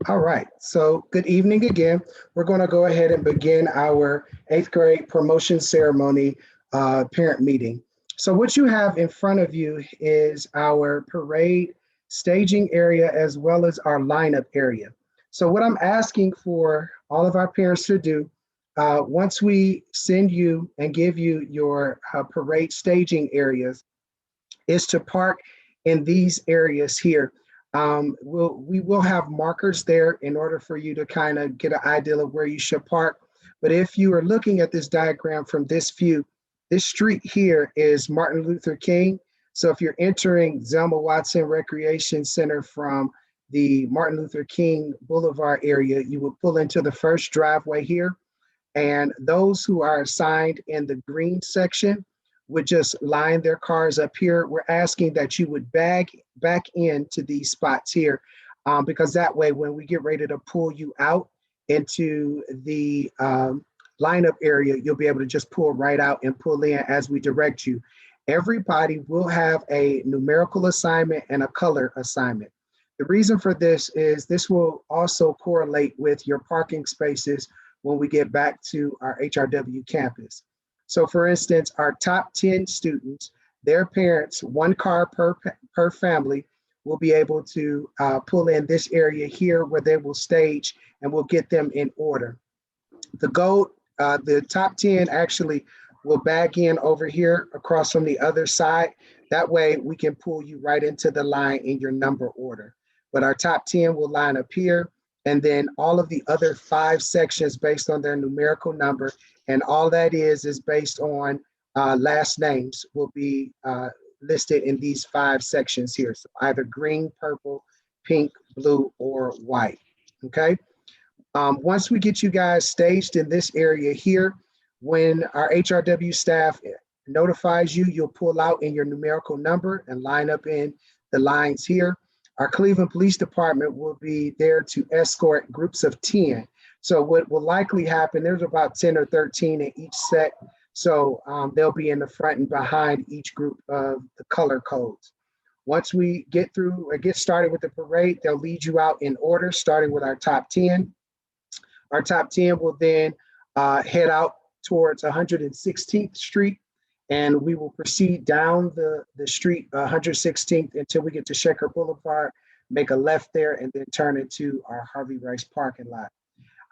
All right, so good evening again. We're going to go ahead and begin our eighth grade promotion ceremony parent meeting. So what you have in front of you is our parade staging area as well as our lineup area. So what I'm asking for all of our parents to do, once we send you and give you your parade staging areas, is to park in these areas here. We will have markers there in order for you to kind of get an idea of where you should park. But if you are looking at this diagram from this view, this street here is Martin Luther King. So if you're entering Zelma Watson Recreation Center from the Martin Luther King Boulevard area, you will pull into the first driveway here. And those who are assigned in the green section would just line their cars up here. We're asking that you would back into these spots here, because that way when we get ready to pull you out into the lineup area, you'll be able to just pull right out and pull in as we direct you. Everybody will have a numerical assignment and a color assignment. The reason for this is this will also correlate with your parking spaces when we get back to our HRW campus. So for instance, our top 10 students, their parents, one car per family, will be able to pull in this area here where they will stage, and we'll get them in order. The top 10 actually will bag in over here across from the other side. That way we can pull you right into the line in your number order. But our top 10 will line up here, and then all of the other 5 sections based on their numerical number. And all that is based on last names will be listed in these 5 sections here. So either green, purple, pink, blue, or white, okay? Once we get you guys staged in this area here, when our HRW staff notifies you, you'll pull out in your numerical number and line up in the lines here. Our Cleveland Police Department will be there to escort groups of 10. So what will likely happen, there's about 10 or 13 in each set. So they'll be in the front and behind each group of the color codes. Once we get through or get started with the parade, they'll lead you out in order, starting with our top 10. Our top 10 will then head out towards 116th Street, and we will proceed down the street 116th until we get to Shaker Boulevard, make a left there, and then turn into our Harvey Rice parking lot.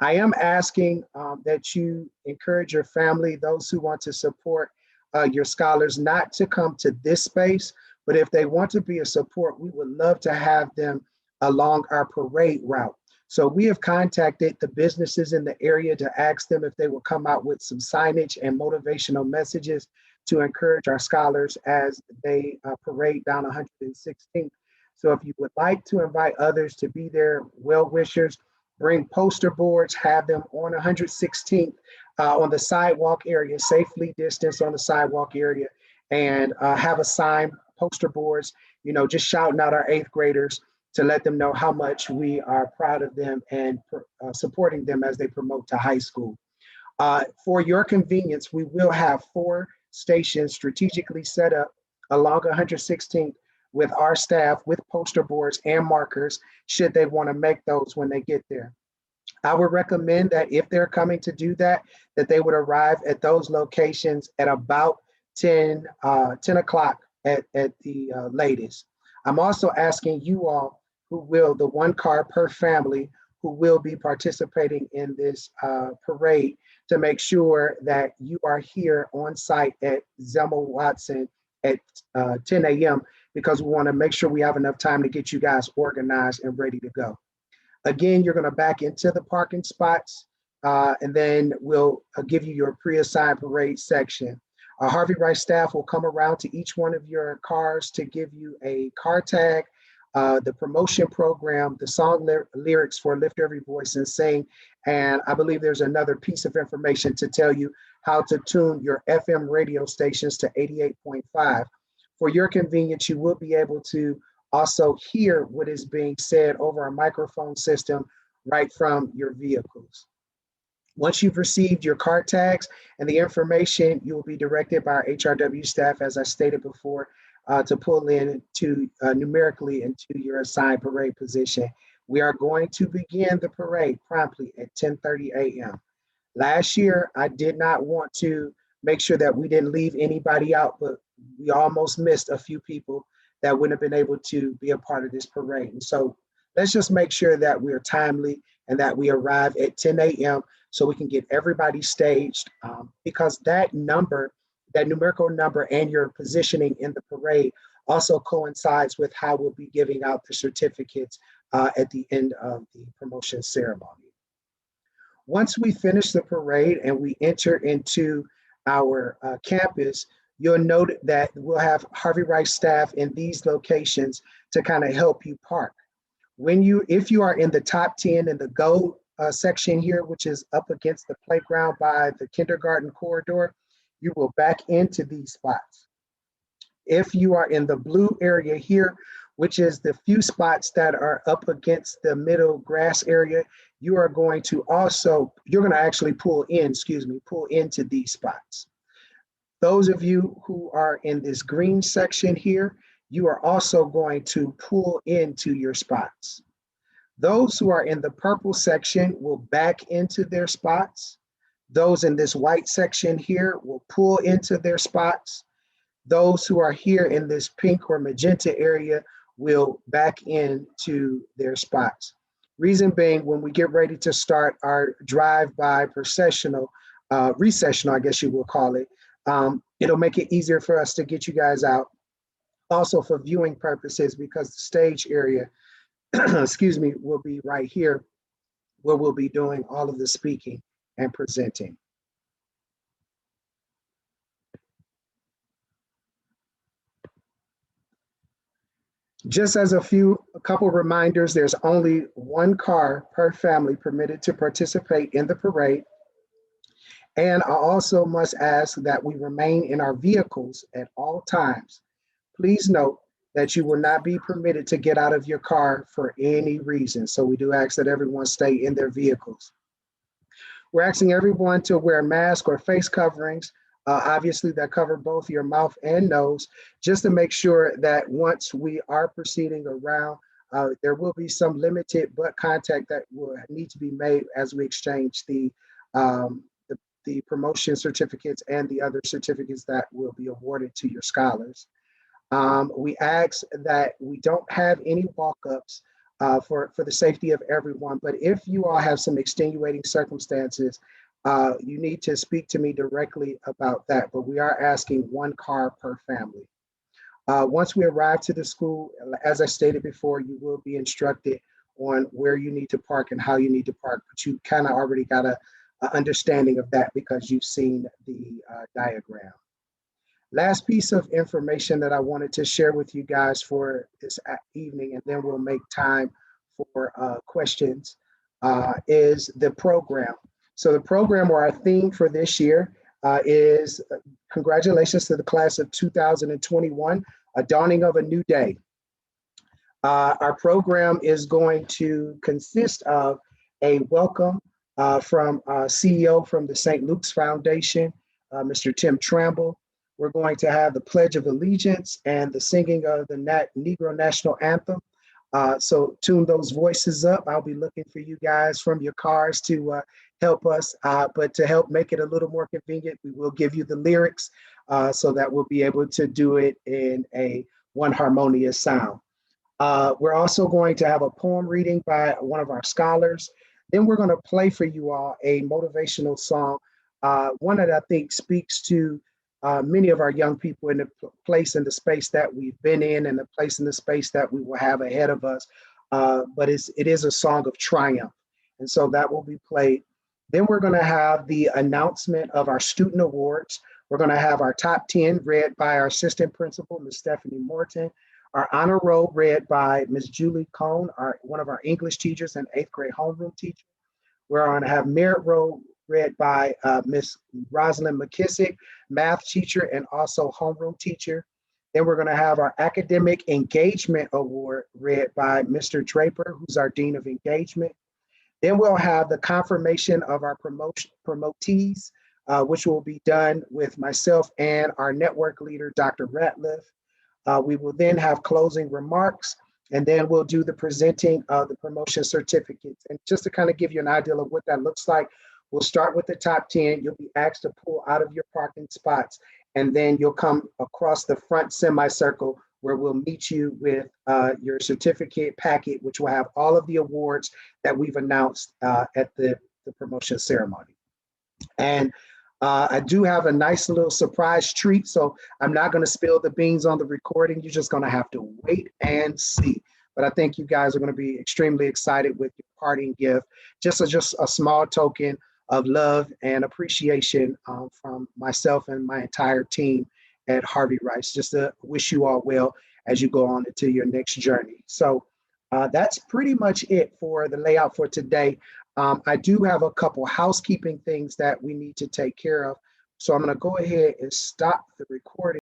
I am asking that you encourage your family, those who want to support your scholars, not to come to this space, but if they want to be a support, we would love to have them along our parade route. So we have contacted the businesses in the area to ask them if they will come out with some signage and motivational messages to encourage our scholars as they parade down 116th. So if you would like to invite others to be there, well-wishers, bring poster boards, have them on 116th on the sidewalk area, safely distanced on the sidewalk area, and have a sign, poster boards, just shouting out our 8th graders to let them know how much we are proud of them and supporting them as they promote to high school. For your convenience, we will have 4 stations strategically set up along 116th with our staff with poster boards and markers should they want to make those when they get there. I would recommend that if they're coming to do that, that they would arrive at those locations at about 10 o'clock at the latest. I'm also asking you all the one car per family who will be participating in this parade to make sure that you are here on site at Zelma Watson at 10 a.m. because we want to make sure we have enough time to get you guys organized and ready to go. Again, you're going to back into the parking spots and then we'll give you your pre-assigned parade section. Our Harvey Rice staff will come around to each one of your cars to give you a car tag, the promotion program, the song lyrics for Lift Every Voice and Sing. And I believe there's another piece of information to tell you how to tune your FM radio stations to 88.5. For your convenience, you will be able to also hear what is being said over a microphone system right from your vehicles. Once you've received your car tags and the information, you will be directed by our HRW staff, as I stated before, to pull in to numerically into your assigned parade position. We are going to begin the parade promptly at 10:30 a.m. Last year, I did not want to make sure that we didn't leave anybody out, but we almost missed a few people that wouldn't have been able to be a part of this parade. And so let's just make sure that we're timely and that we arrive at 10 a.m. so we can get everybody staged, because that number, that numerical number and your positioning in the parade also coincides with how we'll be giving out the certificates at the end of the promotion ceremony. Once we finish the parade and we enter into our campus, you'll note that we'll have Harvey Rice staff in these locations to kind of help you park. If you are in the top 10 in the gold section here, which is up against the playground by the kindergarten corridor, you will back into these spots. If you are in the blue area here, which is the few spots that are up against the middle grass area, you're going to actually pull into these spots. Those of you who are in this green section here, you are also going to pull into your spots. Those who are in the purple section will back into their spots. Those in this white section here will pull into their spots. Those who are here in this pink or magenta area will back into their spots. Reason being, when we get ready to start our drive-by recessional, I guess you will call it, it'll make it easier for us to get you guys out. Also for viewing purposes, because the stage area, will be right here where we'll be doing all of the speaking and presenting. Just as a couple reminders, there's only one car per family permitted to participate in the parade. And I also must ask that we remain in our vehicles at all times. Please note that you will not be permitted to get out of your car for any reason. So we do ask that everyone stay in their vehicles. We're asking everyone to wear masks or face coverings, obviously that cover both your mouth and nose, just to make sure that once we are proceeding around, there will be some limited butt contact that will need to be made as we exchange the promotion certificates and the other certificates that will be awarded to your scholars. We ask that we don't have any walk-ups for the safety of everyone, but if you all have some extenuating circumstances, you need to speak to me directly about that, but we are asking one car per family. Once we arrive to the school, as I stated before, you will be instructed on where you need to park and how you need to park, but you kind of already got a understanding of that because you've seen the diagram. Last piece of information that I wanted to share with you guys for this evening, and then we'll make time for questions, is the program. So the program, or our theme for this year, is congratulations to the class of 2021, a dawning of a new day. Our program is going to consist of a welcome from CEO from the St. Luke's Foundation, Mr. Tim Tramble. We're going to have the Pledge of Allegiance and the singing of the Negro National Anthem. So tune those voices up. I'll be looking for you guys from your cars to help us, but to help make it a little more convenient, we will give you the lyrics so that we'll be able to do it in one harmonious sound. We're also going to have a poem reading by one of our scholars. Then we're going to play for you all a motivational song, one that I think speaks to many of our young people in the place and the space that we've been in and the place and the space that we will have ahead of us. But it is a song of triumph. And so that will be played. Then we're going to have the announcement of our student awards. We're going to have our top 10 read by our assistant principal, Ms. Stephanie Morton. Our honor roll read by Ms. Julie Cohn, one of our English teachers and 8th grade homeroom teacher. We're going to have merit roll read by Ms. Rosalind McKissick, math teacher and also homeroom teacher. Then we're going to have our academic engagement award read by Mr. Draper, who's our dean of engagement. Then we'll have the confirmation of our promotees, which will be done with myself and our network leader, Dr. Ratliff. We will then have closing remarks, And then we'll do the presenting of the promotion certificates. And just to kind of give you an idea of what that looks like, we'll start with the top 10. You'll be asked to pull out of your parking spots, and then you'll come across the front semicircle where we'll meet you with your certificate packet, which will have all of the awards that we've announced at the promotion ceremony. And I do have a nice little surprise treat, so I'm not going to spill the beans on the recording. You're just going to have to wait and see. But I think you guys are going to be extremely excited with your parting gift. Just a small token of love and appreciation from myself and my entire team at Harvey Rice, just to wish you all well as you go on into your next journey. So that's pretty much it for the layout for today. I do have a couple housekeeping things that we need to take care of. So I'm going to go ahead and stop the recording.